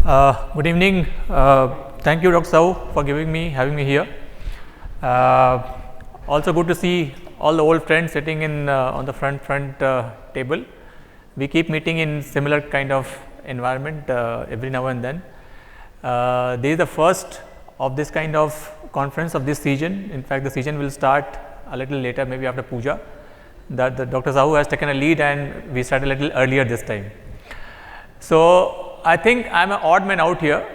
Good evening. Thank you, Dr. Sau, for having me here. Also good to see all the old friends sitting in on the front table. We keep meeting in similar kind of environment every now and then. This is the first of this kind of conference of this season. In fact, the season will start a little later, maybe after Puja. That the Dr. Sahu has taken a lead, and we start a little earlier this time. So I think I am an odd man out here.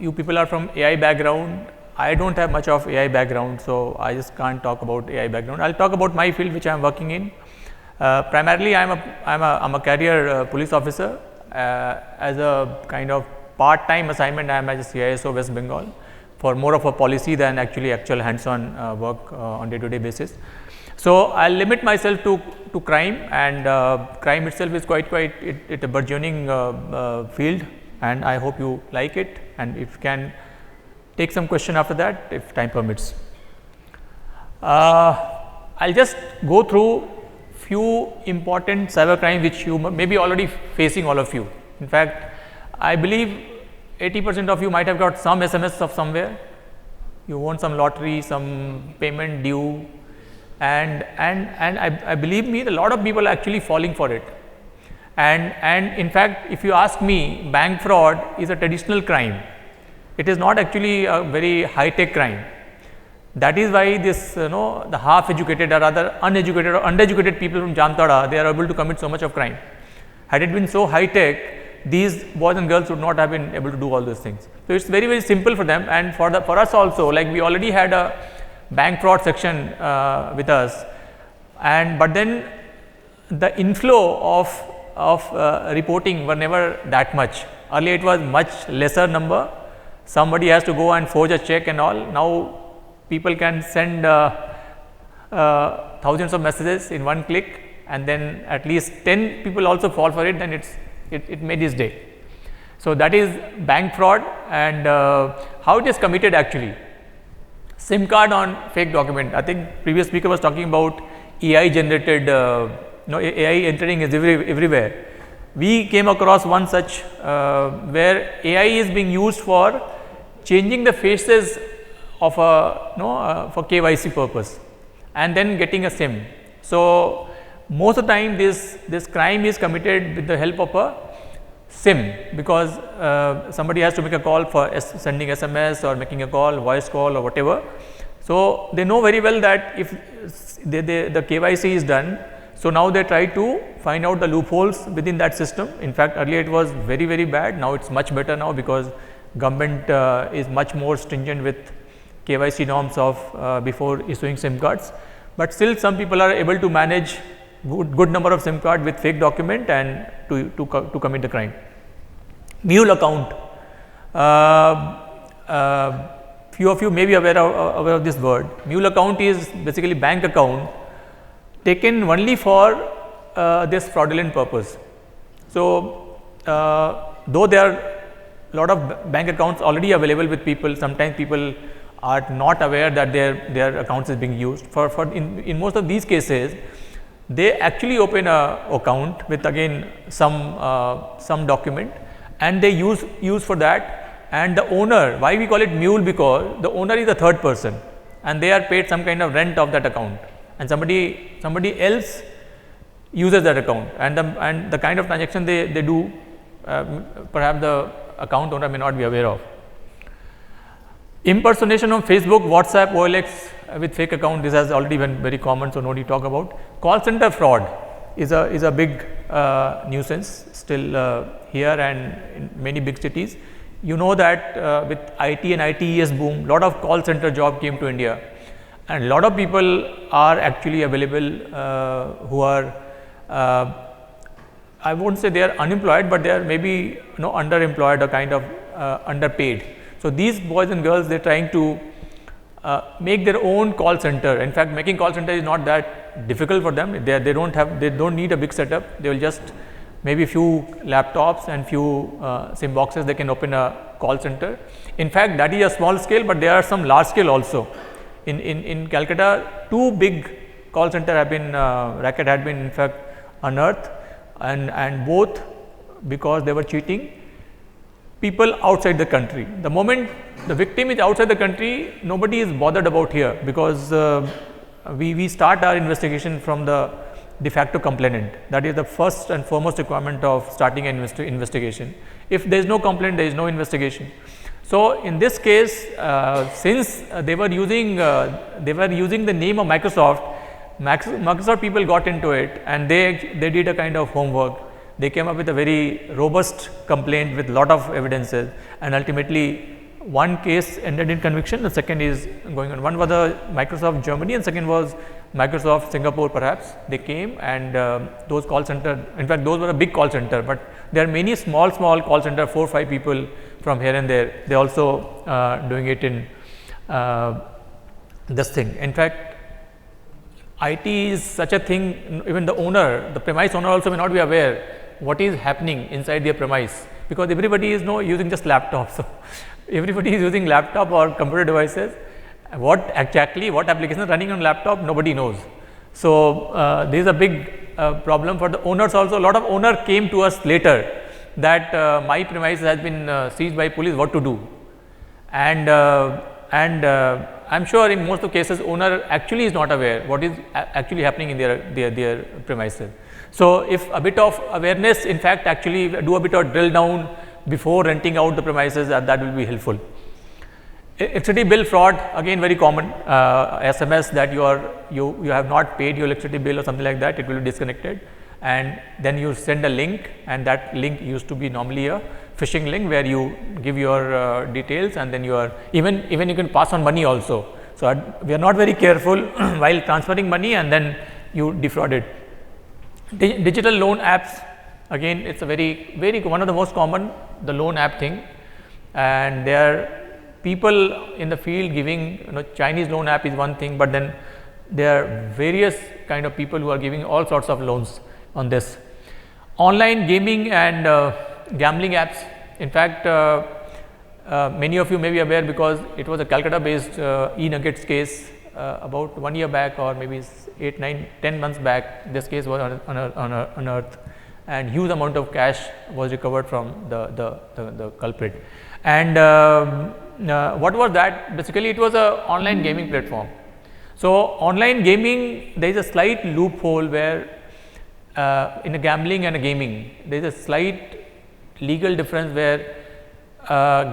You people are from AI background. I don't have much of AI background, so I just can't talk about AI background. I'll talk about my field which I am working in. Primarily, I'm a career police officer. As a kind of part-time assignment, I am as a CISO West Bengal for more of a policy than actual hands-on work on day-to-day basis. So I'll limit myself to crime, and crime itself is quite a burgeoning field, and I hope you like it, and if you can take some question after that if time permits. I'll just go through few important cyber crime which you may be already facing, all of you. In fact, I believe 80% of you might have got some SMS of somewhere. You won some lottery, some payment due, and I believe me, a lot of people are actually falling for it. And in fact, if you ask me, bank fraud is a traditional crime. It is not actually a very high-tech crime. That is why this, the half-educated or rather uneducated or undereducated people from Jamtara, they are able to commit so much of crime. Had it been so high-tech, these boys and girls would not have been able to do all those things. So it's very simple for them, and for us also, like we already had a bank fraud section with us, but then the inflow of reporting were never that much. Earlier it was much lesser number. Somebody has to go and forge a check and all. Now people can send thousands of messages in one click, and then at least 10 people also fall for it, then it made his day. So that is bank fraud, and how it is committed actually. SIM card on fake document. I think previous speaker was talking about AI generated, AI entering is everywhere. We came across one such where AI is being used for changing the faces of for KYC purpose, and then getting a SIM. So most of the time this crime is committed with the help of a SIM, because somebody has to make a call for sending SMS or making a call, voice call or whatever. So they know very well that if the KYC is done, so now they try to find out the loopholes within that system. In fact, earlier it was very bad. Now it's much better now, because government is much more stringent with KYC norms of before issuing SIM cards. But still, some people are able to manage good number of SIM card with fake document and to commit the crime. Mule account. Few of you may be aware of this word. Mule account is basically bank account taken only for this fraudulent purpose. So though there are a lot of bank accounts already available with people, sometimes people are not aware that their accounts is being used. In most of these cases, they actually open a account with again some document, and they use for that. And the owner, why we call it mule, because the owner is a third person, and they are paid some kind of rent of that account, and somebody else uses that account, and the kind of transaction they do, perhaps the account owner may not be aware of. Impersonation of Facebook, WhatsApp, OLX with fake account. This has already been very common, so no need to talk about. Call center fraud is a big nuisance still here and in many big cities. You know that with IT and ITES boom, lot of call center job came to India, and a lot of people are actually available who are I won't say they are unemployed, but they are maybe underemployed or kind of underpaid. So these boys and girls, they are trying to make their own call center. In fact, making call center is not that difficult for them. They don't need a big setup. They will just maybe few laptops and few SIM boxes. They can open a call center. In fact, that is a small scale, but there are some large scale also. In Calcutta, 2 big call center have been racket had been in fact unearthed, and both because they were cheating people outside the country. The moment the victim is outside the country, nobody is bothered about here, because we start our investigation from the de facto complainant. That is the first and foremost requirement of starting an investigation. If there is no complaint, there is no investigation. So, in this case, since they were using the name of Microsoft people got into it, and they did a kind of homework. They came up with a very robust complaint with lot of evidences, and ultimately one case ended in conviction, the second is going on. One was the Microsoft Germany and second was Microsoft Singapore perhaps. They came, and those call center, in fact those were a big call center, but there are many small call center, 4 or 5 people from here and there. They also doing it in this thing. In fact, IT is such a thing, even the owner, the premise owner also may not be aware what is happening inside their premise, because everybody is using just laptops. So, everybody is using laptop or computer devices. What application is running on laptop, nobody knows. So, there is a big problem for the owners also. A lot of owner came to us later that my premise has been seized by police, what to do. And I am sure in most of the cases owner actually is not aware what is actually happening in their premises. So, if a bit of awareness, in fact actually do a bit of drill down before renting out the premises, that will be helpful. Electricity bill fraud, again very common, SMS that you have not paid your electricity bill or something like that, it will be disconnected, and then you send a link, and that link used to be normally a phishing link where you give your details, and then you are even you can pass on money also. So, we are not very careful while transferring money, and then you defraud it. Digital loan apps, again it is a very one of the most common, the loan app thing, and there are people in the field giving, Chinese loan app is one thing, but then there are various kind of people who are giving all sorts of loans on this. Online gaming and gambling apps, in fact many of you may be aware, because it was a Calcutta based e-nuggets case about 1 year back, or maybe 8, 9, 10 months back. This case was unearthed, and huge amount of cash was recovered from the culprit. And what was that? Basically it was a online gaming platform. So, online gaming, there is a slight loophole where in a gambling and a gaming there is a slight legal difference, where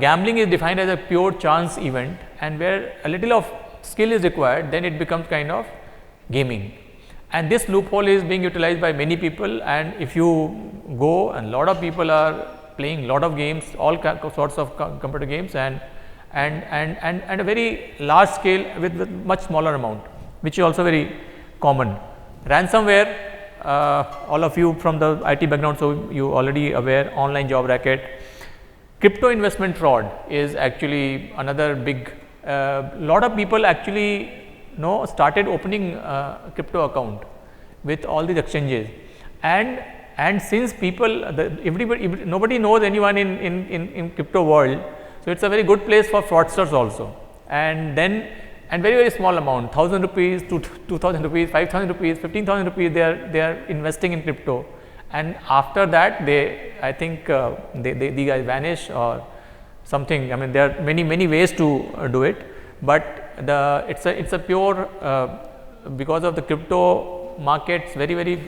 gambling is defined as a pure chance event, and where a little of skill is required, then it becomes kind of gaming. And this loophole is being utilized by many people, and if you go, and lot of people are playing lot of games, all sorts of computer games, and a very large scale with much smaller amount, which is also very common. Ransomware, all of you from the IT background, so you already aware, online job racket. Crypto investment fraud is actually another big, lot of people actually started opening crypto account with all these exchanges, and since people, nobody knows anyone in crypto world, so it's a very good place for fraudsters also. And then, and very small amount, 1,000 rupees to 2,000 rupees, 5,000 rupees, 15,000 rupees, they are investing in crypto, and after that I think the guys vanish or something. I mean, there are many ways to do it, but it's a pure because of the crypto markets very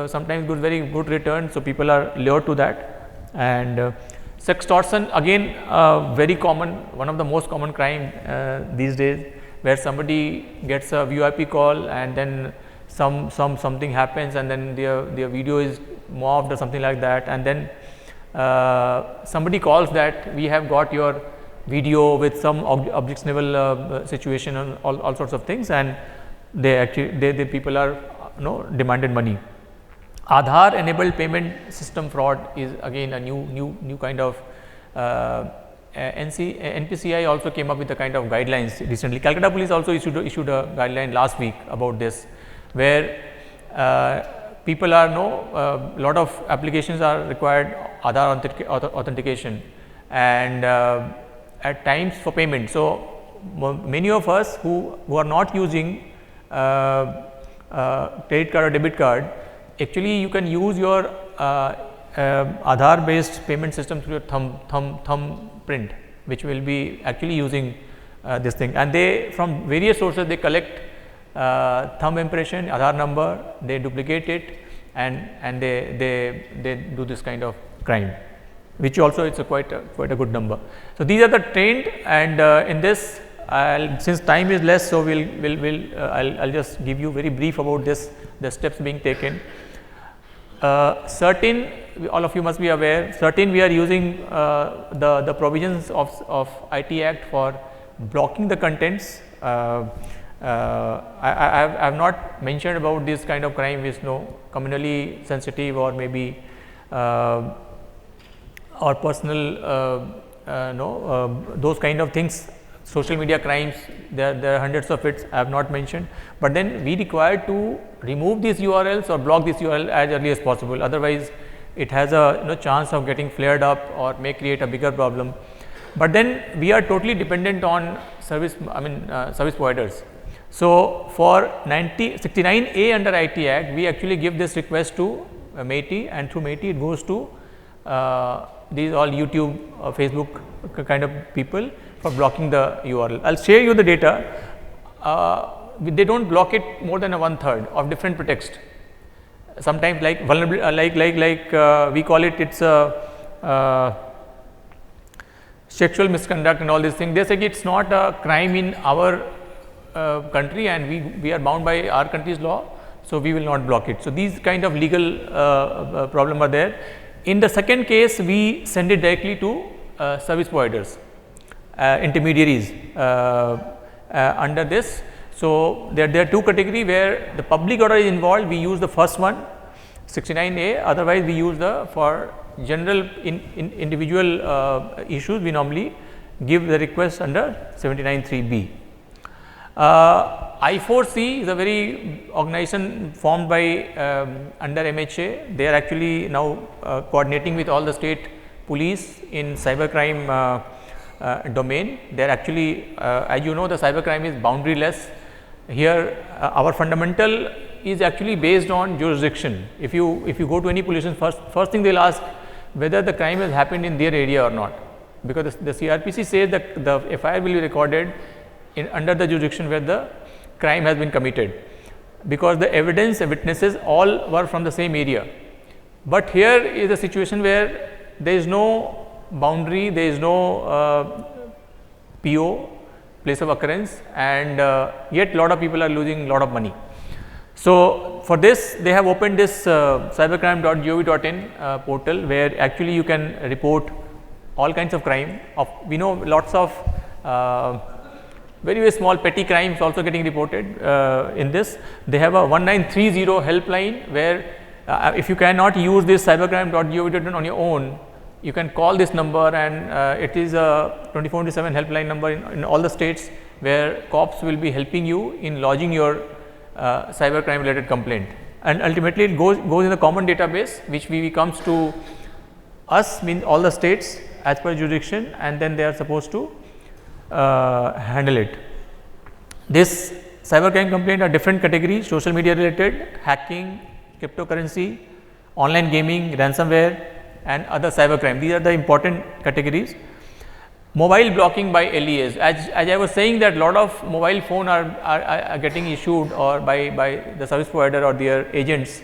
sometimes very good return, so people are lured to that. And sextortion, again very common, one of the most common crime these days, where somebody gets a VIP call, and then something happens, and then their video is morphed or something like that, and then somebody calls that we have got your video with some objectionable situation and all sorts of things, and the people are demanded money. Aadhaar enabled payment system fraud is again a new kind of NPCI also came up with a kind of guidelines recently. Calcutta police also issued a guideline last week about this, where people are lot of applications are required Aadhaar authentication, and at times for payment. So, many of us who are not using credit card or debit card, actually you can use your Aadhaar based payment system through your thumb print, which will be actually using this thing, and they from various sources they collect thumb impression, Aadhaar number, they duplicate it, and they do this kind of crime, which also it's a quite a good number. So these are the trained, and in this since time is less, so I'll just give you very brief about this, the steps being taken. Certain, all of you must be aware, certain we are using the provisions of IT Act for blocking the contents. I have not mentioned about this kind of crime which communally sensitive or maybe or personal those kind of things, social media crimes, there are hundreds of it, I have not mentioned, but then we require to remove these URLs or block this URL as early as possible, otherwise it has a chance of getting flared up or may create a bigger problem. But then we are totally dependent on service providers. So for 69A under IT Act, we actually give this request to MeitY, and through MeitY it goes to these all YouTube or Facebook kind of people for blocking the URL. I'll share you the data. They don't block it more than a 1/3 of different pretext. Sometimes like vulnerable, we call it, it's a sexual misconduct and all these things. They say it's not a crime in our country, and we are bound by our country's law, so we will not block it. So these kind of legal problem are there. In the second case, we send it directly to service providers, intermediaries under this. So there are two categories where the public order is involved. We use the first one, 69A. Otherwise, we use for general individual issues. We normally give the request under 79(3)(b). I4C is a very organization formed by under MHA. They are actually now coordinating with all the state police in cybercrime domain. They are actually, as you know, the cybercrime is boundaryless. Here, our fundamental is actually based on jurisdiction. If you go to any police station, first thing they'll ask whether the crime has happened in their area or not, because the CRPC says that the FIR will be recorded under the jurisdiction where the crime has been committed, because the evidence, witnesses all were from the same area. But here is a situation where there is no boundary, there is no PO, place of occurrence, and yet lot of people are losing lot of money. So for this, they have opened this cybercrime.gov.in portal, where actually you can report all kinds of crime. We know lots of very, very small petty crimes also getting reported in this. They have a 1930 helpline, where if you cannot use this cybercrime.gov.in on your own, you can call this number, and it is a 24/7 helpline number in all the states, where cops will be helping you in lodging your cybercrime related complaint, and ultimately it goes in the common database, which comes to us, means all the states as per jurisdiction, and then they are supposed to handle it. This cybercrime complaint are different categories: social media related, hacking, cryptocurrency, online gaming, ransomware, and other cybercrime. These are the important categories. Mobile blocking by LEAs. As I was saying, that lot of mobile phone are getting issued or by the service provider or their agents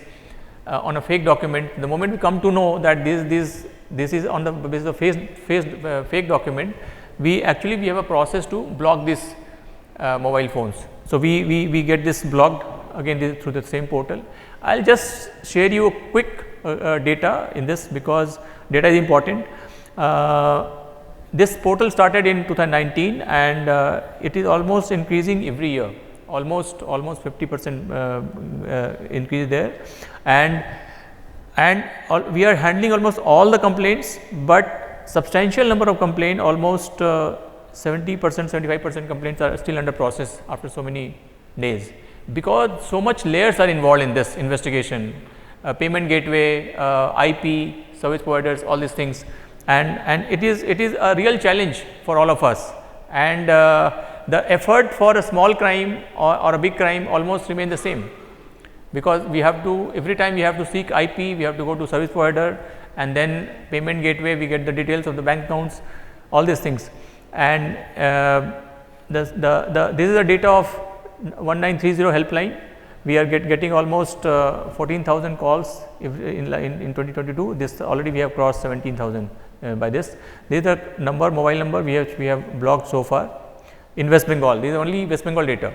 on a fake document. The moment we come to know that this is on the basis of fake document, we have a process to block these mobile phones. So we get this blocked again through the same portal. I'll just share you a quick data in this, because data is important. This portal started in 2019, and it is almost increasing every year, almost 50% increase there, and we are handling almost all the complaints, but substantial number of complaints, almost 70%, 75% complaints are still under process after so many days, because so much layers are involved in this investigation. Payment gateway, IP, service providers, all these things, and it is a real challenge for all of us, and the effort for a small crime or a big crime almost remain the same, because we have to, every time we have to seek IP, we have to go to service provider, and then payment gateway, we get the details of the bank accounts, all these things. And this is the data of 1930 helpline. We are getting almost 14,000 calls in 2022. This already we have crossed 17,000 by this. This is the mobile number we have blocked so far in West Bengal. This is only West Bengal data.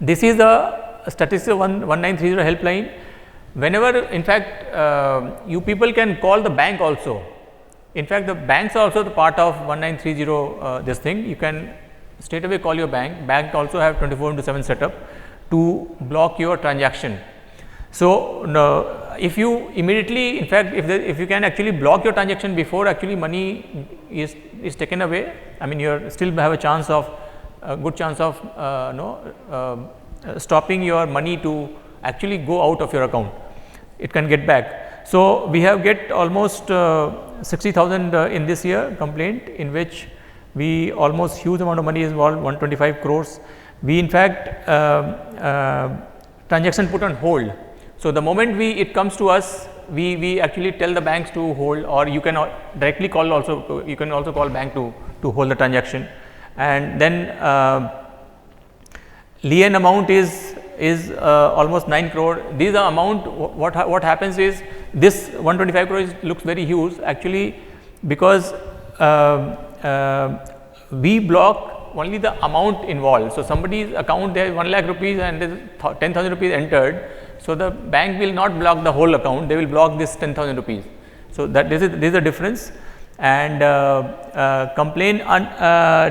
This is the statistic of 1930 helpline. Whenever, in fact, you people can call the bank also. In fact, the banks are also the part of 1930 this thing. You can straight away call your bank. Bank also have 24/7 setup to block your transaction. So, if you immediately, in fact, if you can actually block your transaction before actually money is taken away, I mean, you still have a chance of good chance of stopping your money to actually go out of your account. It can get back. So, we have get almost 60,000 in this year complaint, in which we almost huge amount of money is involved, 125 crores. We in fact transaction put on hold. So, the moment it comes to us, we actually tell the banks to hold, or you can directly call also, you can also call bank to hold the transaction. And then lien amount is almost 9 crore. These are amount, what happens is, this 125 crore looks very huge actually, because we block only the amount involved. So, somebody's account, there is 1 lakh rupees and there is 10,000 rupees entered. So, the bank will not block the whole account, they will block this 10,000 rupees. So, this is the difference. And complaint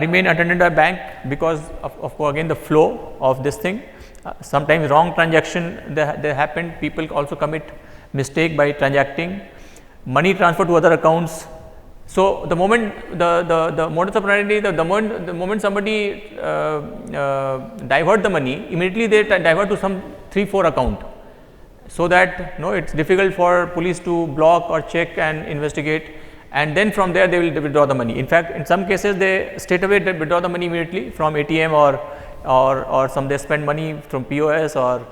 remain attended by bank, because of again the flow of this thing. Sometimes wrong transaction they happen, people also commit mistake by transacting, money transfer to other accounts. So, the moment the modus operandi, the moment somebody divert the money, immediately they divert to some 3-4 account, so that it is difficult for police to block or check and investigate, and then from there they will withdraw the money. In fact, in some cases they straight away withdraw the money immediately from ATM, or some they spend money from POS, or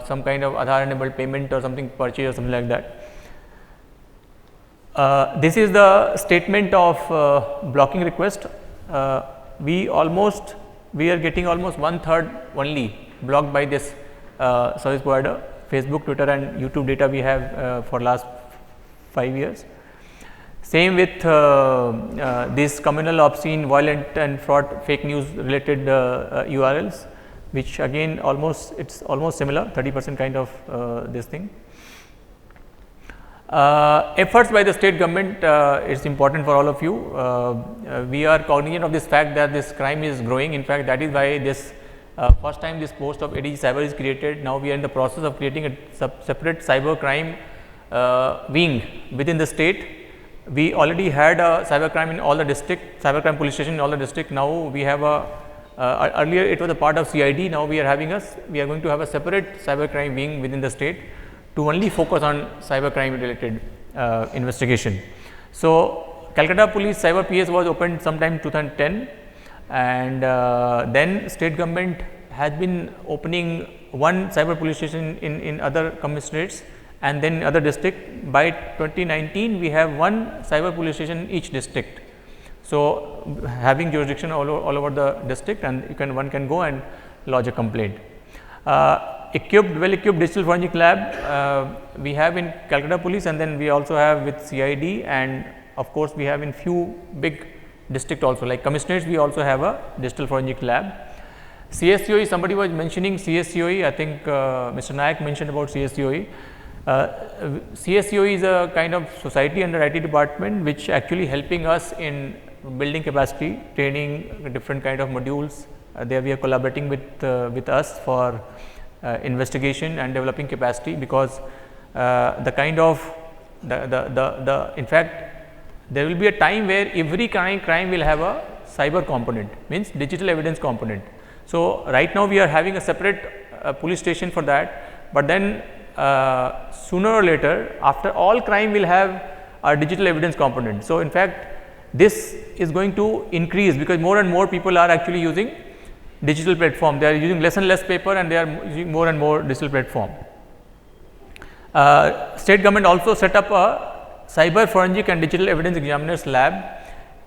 some kind of Aadhaar enabled payment or something, purchase or something like that. This is the statement of blocking request. We are getting almost 1/3 only blocked by this service provider. Facebook, Twitter and YouTube data we have for last 5 years. Same with these communal, obscene, violent and fraud, fake news related URLs, which again it's almost similar, 30% kind of this thing. Efforts by the state government is important for all of you. We are cognizant of this fact that this crime is growing. In fact, that is why this first time this post of ADG Cyber is created. Now we are in the process of creating a separate cyber crime wing within the state. We already had a cyber crime in all the district, cyber crime police station in all the district. Now we have earlier it was a part of CID. Now we are going to have a separate cyber crime wing within the state to only focus on cyber crime related investigation. So, Calcutta Police Cyber PS was opened sometime 2010, and then state government has been opening one cyber police station in other commissionerates, and then other district. By 2019 we have one cyber police station in each district. So, having jurisdiction all over the district, and one can go and lodge a complaint. Well equipped digital forensic lab we have in Calcutta Police, and then we also have with CID, and of course we have in few big district also, like commissioners we also have a digital forensic lab. CSCOE, somebody was mentioning CSCOE, I think Mr. Nayak mentioned about CSCOE. CSCOE is a kind of society under IT department, which actually helping us in building capacity, training different kind of modules. There we are collaborating with us for investigation and developing capacity, because the kind of in fact there will be a time where every crime will have a cyber component, means digital evidence component. So, right now we are having a separate police station for that, but then sooner or later after all crime will have a digital evidence component. So, in fact this is going to increase, because more and more people are actually using digital platform. They are using less and less paper, and they are using more and more digital platform. State government also set up a cyber forensic and digital evidence examiners lab.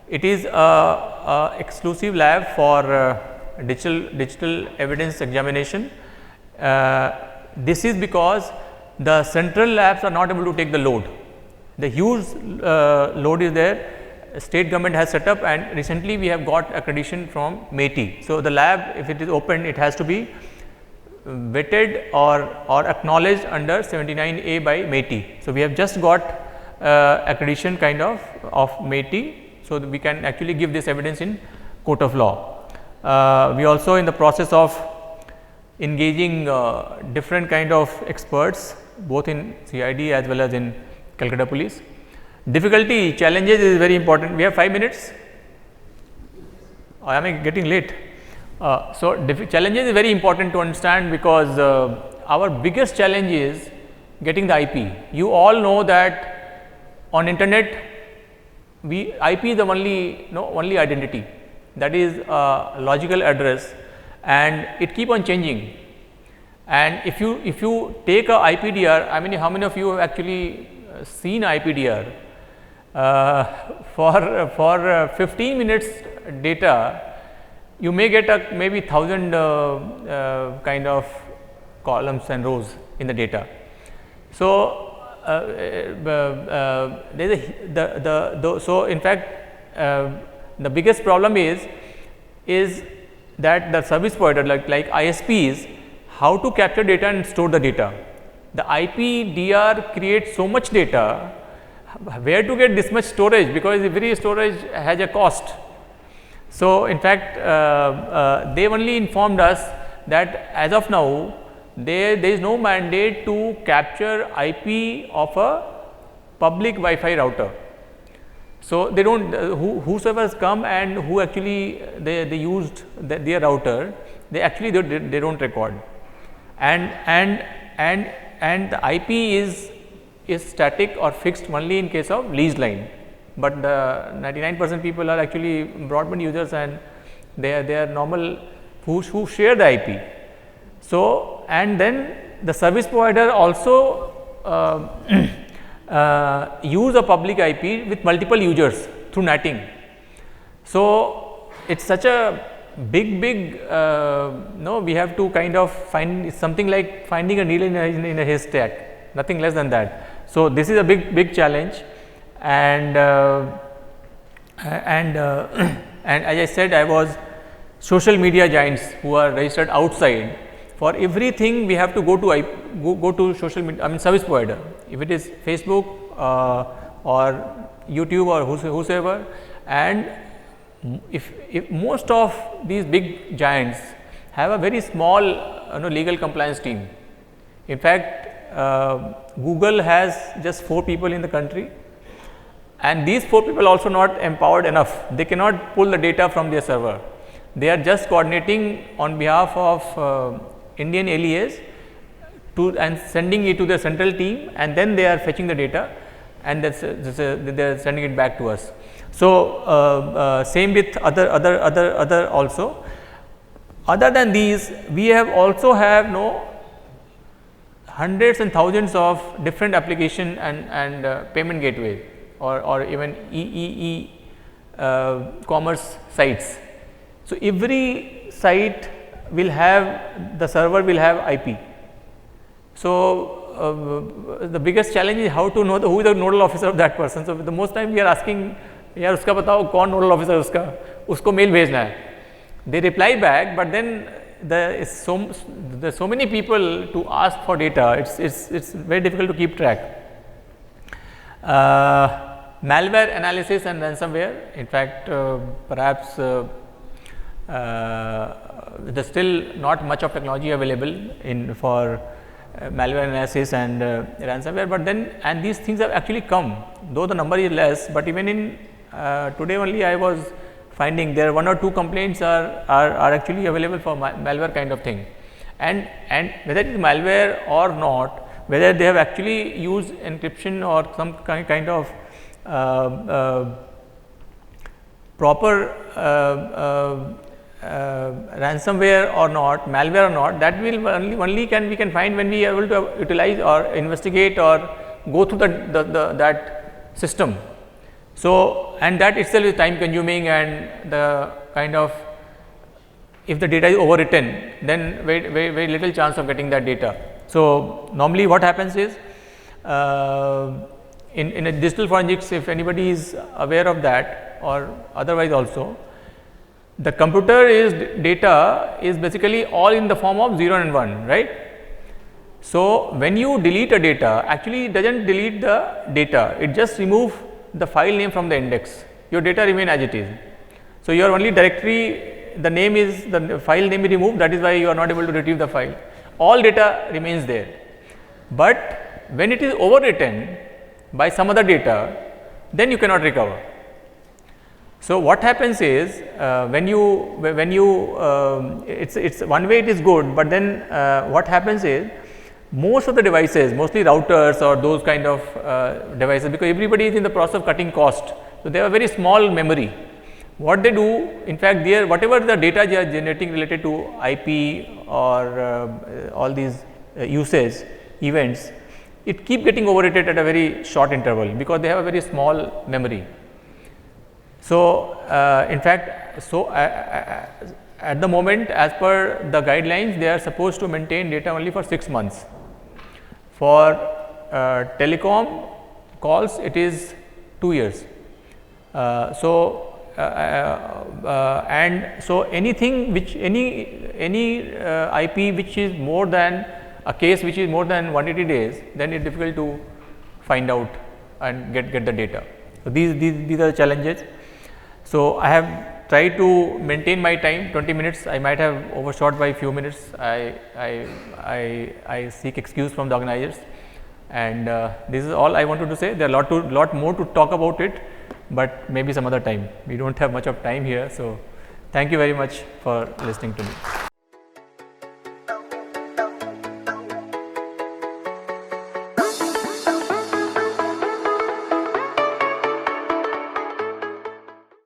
It is a exclusive lab for digital evidence examination. This is because the central labs are not able to take the load. The huge load is there. State government has set up, and recently we have got accreditation from MeitY. So, the lab, if it is open, it has to be vetted or acknowledged under 79A by MeitY. So, we have just got accreditation kind of MeitY. So, that we can actually give this evidence in court of law. We also in the process of engaging different kind of experts, both in CID as well as in Calcutta Police. Difficulty, challenges is very important. We have 5 minutes. I am getting late. Challenges is very important to understand, because our biggest challenge is getting the IP. You all know that on internet, IP is the only identity, that is a logical address, and it keep on changing. And if you take a IPDR, I mean, how many of you have actually seen IPDR? For 15 minutes data, you may get maybe 1000 kind of columns and rows in the data. So, so in fact, the biggest problem is that the service provider like ISPs, how to capture data and store the data. The IPDR creates so much data. Where to get this much storage, because every storage has a cost. So, in fact, they only informed us that as of now there is no mandate to capture IP of a public Wi-Fi router. So, they do not, whosoever has come and who actually they used their router, they actually they do not record, and the IP is static or fixed only in case of leased line, but the 99% people are actually broadband users, and they are normal who share the IP. So, and then the service provider also use a public IP with multiple users through netting. So, it is such a big we have to kind of find something like finding a needle in a haystack, nothing less than that. So, this is a big challenge, and as I said, I was social media giants who are registered outside. For everything we have to go to social media, I mean service provider, if it is Facebook or YouTube or whosoever, and if most of these big giants have a very small legal compliance team. In fact, Google has just 4 people in the country, and these 4 people also not empowered enough. They cannot pull the data from their server. They are just coordinating on behalf of Indian LEAs and sending it to the central team, and then they are fetching the data, and they are sending it back to us. So, same with other also. Other than these, we have also have hundreds and thousands of different application and payment gateway or even commerce sites. So, every site will have, the server will have IP. So, the biggest challenge is how to know who is the nodal officer of that person. So, the most time we are asking, यार उसका बताओ कौन nodal officer उसका, उसको mail भेजना है. They reply back, but then there is so many people to ask for data. It's very difficult to keep track. Malware analysis and ransomware. In fact, perhaps there's still not much of technology available for malware analysis and ransomware, but then and these things have actually come, though the number is less, but even in today only I was finding there are 1 or 2 complaints are actually available for malware kind of thing, and whether it is malware or not, whether they have actually used encryption or some kind of proper ransomware or not, malware or not, that will only we can find when we are able to utilize or investigate or go through that system. So, and that itself is time consuming, and the kind of, if the data is overwritten, then very little chance of getting that data. So, normally what happens is, in a digital forensics, if anybody is aware of that or otherwise also, the computer is data is basically all in the form of 0 and 1, right. So, when you delete a data, actually it does not delete the data, it just remove the file name from the index, your data remain as it is. So, your only directory, the name is, the file name is removed, that is why you are not able to retrieve the file, all data remains there. But when it is overwritten by some other data, then you cannot recover. So, what happens is, it's one way it is good, but then what happens is, most of the devices, mostly routers or those kind of devices, because everybody is in the process of cutting cost. So, they have a very small memory. What they do, in fact, whatever the data they are generating related to IP or all these usage events, it keep getting overwritten at a very short interval, because they have a very small memory. So, in fact, at the moment, as per the guidelines, they are supposed to maintain data only for 6 months. For telecom calls, it is 2 years. And so anything which any IP which is more than a case which is more than 180 days, then it is difficult to find out and get the data. So, these are the challenges. So, I have tried to maintain my time 20 minutes, I might have overshot by a few minutes. I seek excuse from the organizers, and this is all I wanted to say. There are lot more to talk about it, but maybe some other time. We do not have much of time here. So, thank you very much for listening to me.